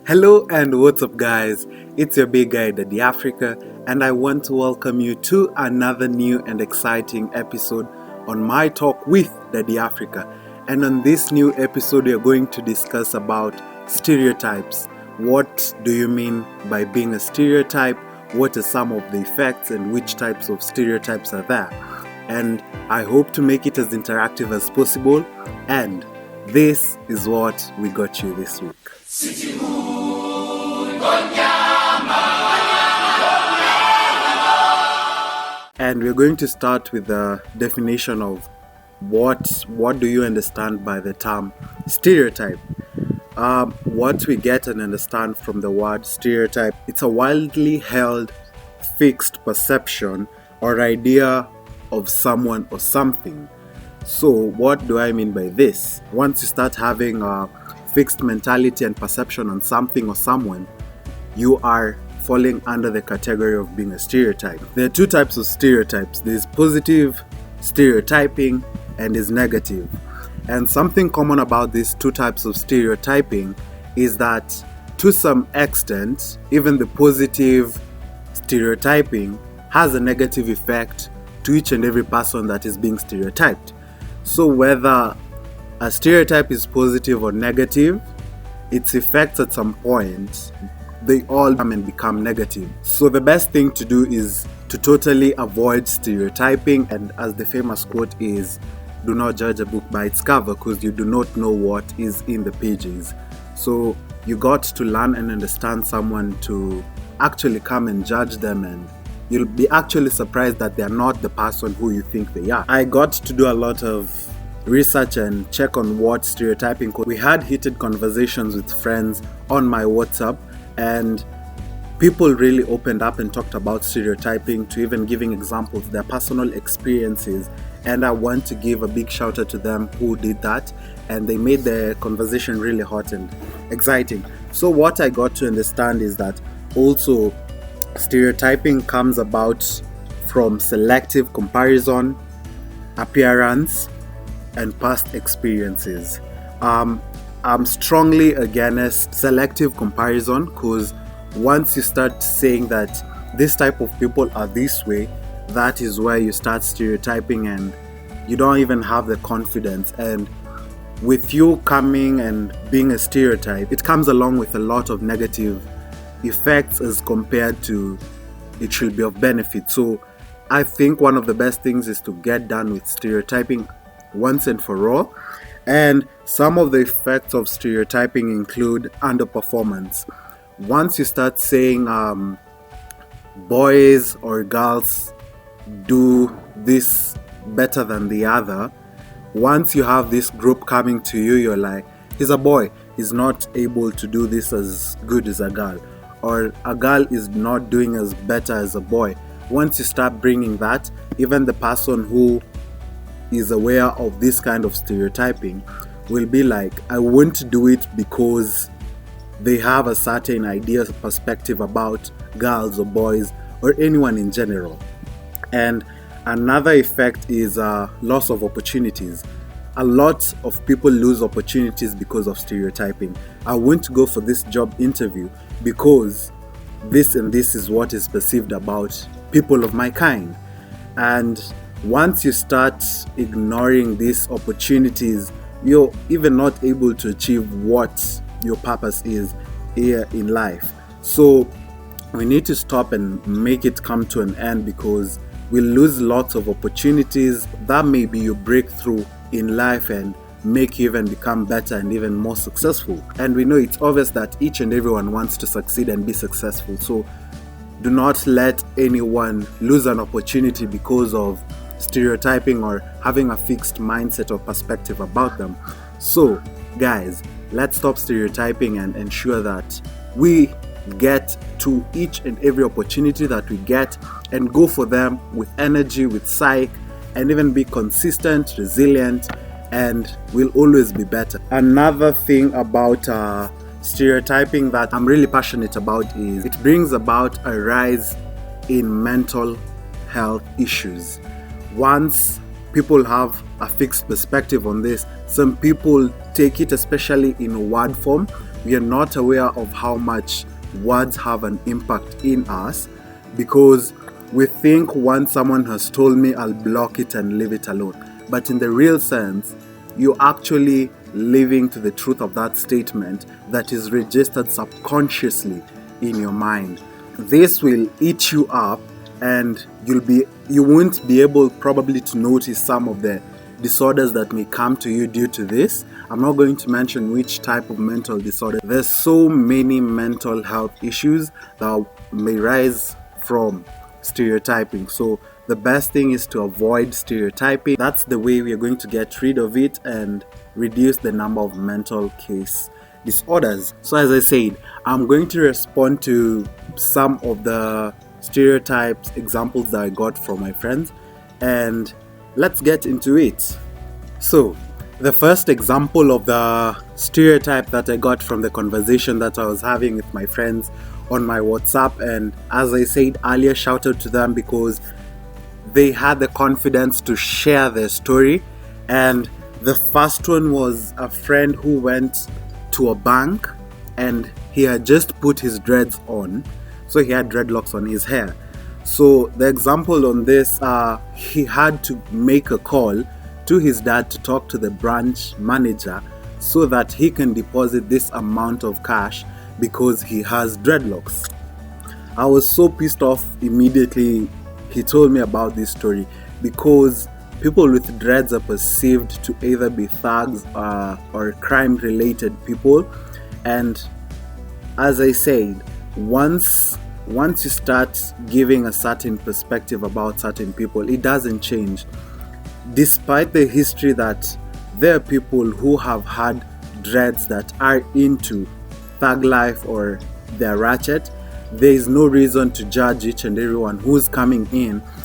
Hello and what's up, guys? It's your big guy Daddy Africa, and I want to welcome you to another new and exciting episode on my talk with Daddy Africa. And on this new episode, we are going to discuss about stereotypes. What do you mean by being a stereotype? What are some of the effects and which types of stereotypes are there? And I hope to make it as interactive as possible. And this is what we got you this week. And we're going to start with the definition of what do you understand by the term stereotype. What we get and understand from the word stereotype, it's a widely held fixed perception or idea of someone or something. So what do I mean by this? Once you start having a fixed mentality and perception on something or someone, you are falling under the category of being a stereotype. There are two types of stereotypes. There's positive stereotyping and there's negative. And something common about these two types of stereotyping is that to some extent, even the positive stereotyping has a negative effect to each and every person that is being stereotyped. So whether a stereotype is positive or negative, its effects at some point, they all come and become negative. So the best thing to do is to totally avoid stereotyping, and as the famous quote is, do not judge a book by its cover, because you do not know what is in the pages. So you got to learn and understand someone to actually come and judge them, and you'll be actually surprised that they're not the person who you think they are. I got to do a lot of research and check on what stereotyping. We had heated conversations with friends on my WhatsApp, and people really opened up and talked about stereotyping, to even giving examples, their personal experiences. And I want to give a big shout out to them who did that, and they made the conversation really hot and exciting. So what I got to understand is that also stereotyping comes about from selective comparison, appearance, and past experiences. I'm strongly against selective comparison, because once you start saying that this type of people are this way, that is where you start stereotyping and you don't even have the confidence. And with you coming and being a stereotype, it comes along with a lot of negative effects as compared to it should be of benefit. So I think one of the best things is to get done with stereotyping once and for all. And some of the effects of stereotyping include underperformance. Once you start saying boys or girls do this better than the other, once you have this group coming to you, you're like, he's a boy, he's not able to do this as good as a girl, or a girl is not doing as better as a boy. Once you start bringing that, even the person who is aware of this kind of stereotyping will be like, I won't do it because they have a certain idea, perspective about girls or boys or anyone in general. And another effect is loss of opportunities. A lot of people lose opportunities because of stereotyping. I won't go for this job interview because this and this is what is perceived about people of my kind. And once you start ignoring these opportunities, you're even not able to achieve what your purpose is here in life. So we need to stop and make it come to an end, because we lose lots of opportunities that may be your breakthrough in life and make you even become better and even more successful. And we know it's obvious that each and everyone wants to succeed and be successful. So do not let anyone lose an opportunity because of stereotyping or having a fixed mindset or perspective about them. So guys, let's stop stereotyping and ensure that we get to each and every opportunity that we get and go for them with energy, with psych, and even be consistent, resilient, and we'll always be better. Another thing about stereotyping that I'm really passionate about is it brings about a rise in mental health issues. Once people have a fixed perspective on this, some people take it, especially in word form, we are not aware of how much words have an impact in us, because we think once someone has told me, I'll block it and leave it alone. But in the real sense, you're actually living to the truth of that statement that is registered subconsciously in your mind. This will eat you up, and you won't be able probably to notice some of the disorders that may come to you due to this. I'm not going to mention which type of mental disorder. There's so many mental health issues that may rise from stereotyping. So the best thing is to avoid stereotyping. That's the way we are going to get rid of it and reduce the number of mental case disorders. So as I said, I'm going to respond to some of the stereotypes examples that I got from my friends, and let's get into it. So the first example of the stereotype that I got from the conversation that I was having with my friends on my WhatsApp, and as I said earlier, shout out to them because they had the confidence to share their story. And the first one was a friend who went to a bank and he had just put his dreads on, so he had dreadlocks on his hair. So the example on this, he had to make a call to his dad to talk to the branch manager so that he can deposit this amount of cash because he has dreadlocks. I was so pissed off immediately he told me about this story, because people with dreads are perceived to either be thugs or crime related people. And as I said, once you start giving a certain perspective about certain people, it doesn't change. Despite the history that there are people who have had dreads that are into thug life or they're ratchet, there is no reason to judge each and everyone who's coming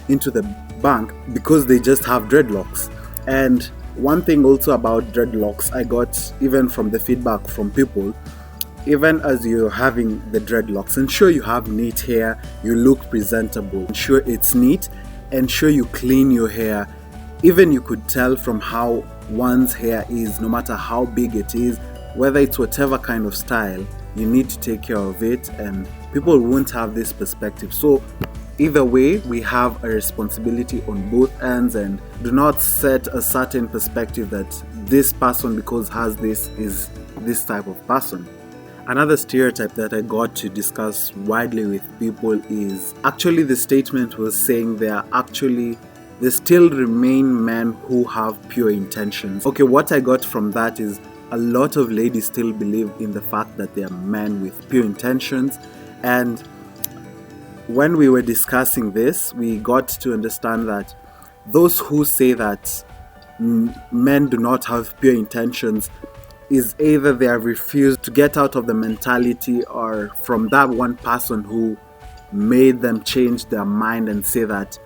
into the bank because they just have dreadlocks. And one thing also about dreadlocks, I got even from the feedback from people, even as you're having the dreadlocks, ensure you have neat hair, you look presentable, ensure it's neat, ensure you clean your hair. Even you could tell from how one's hair is, no matter how big it is, whether it's whatever kind of style, you need to take care of it, and people won't have this perspective. So either way, we have a responsibility on both ends, and do not set a certain perspective that this person, because has this, is this type of person. Another stereotype that I got to discuss widely with people is actually the statement was saying there still remain men who have pure intentions. Okay, what I got from that is a lot of ladies still believe in the fact that they are men with pure intentions. And when we were discussing this, we got to understand that those who say that men do not have pure intentions is either they have refused to get out of the mentality, or from that one person who made them change their mind and say that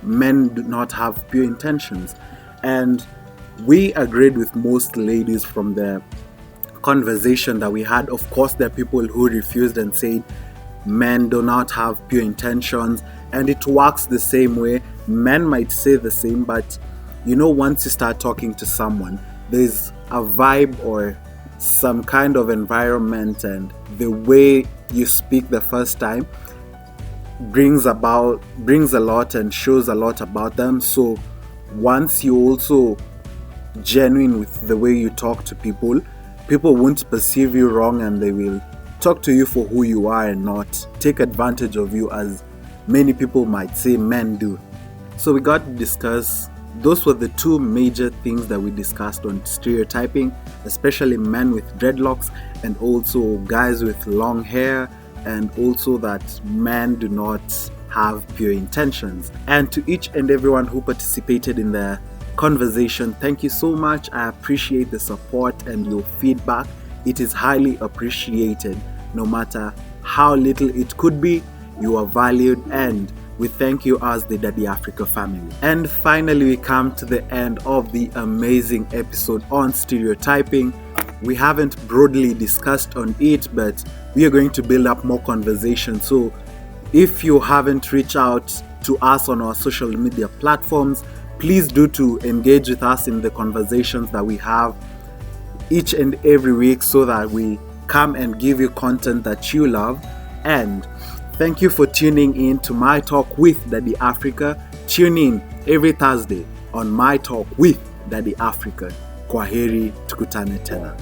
men do not have pure intentions. And we agreed with most ladies from the conversation that we had. Of course, there are people who refused and said men do not have pure intentions, and it works the same way. Men might say the same, but once you start talking to someone, there's a vibe or some kind of environment, and the way you speak the first time brings a lot and shows a lot about them. So once you also genuine with the way you talk to people won't perceive you wrong, and they will talk to you for who you are and not take advantage of you, as many people might say men do. So we got to discuss, those were the two major things that we discussed on stereotyping, especially men with dreadlocks and also guys with long hair, and also that men do not have pure intentions. And to each and everyone who participated in the conversation, thank you so much. I appreciate the support and your feedback. It is highly appreciated. No matter how little it could be, you are valued, and we thank you as the Daddy Africa family. And finally, we come to the end of the amazing episode on stereotyping. We haven't broadly discussed on it, but we are going to build up more conversation. So if you haven't reached out to us on our social media platforms, please do to engage with us in the conversations that we have each and every week, so that we come and give you content that you love. And thank you for tuning in to My Talk with Daddy Africa. Tune in every Thursday on My Talk with Daddy Africa. Kwaheri, tukutane tena.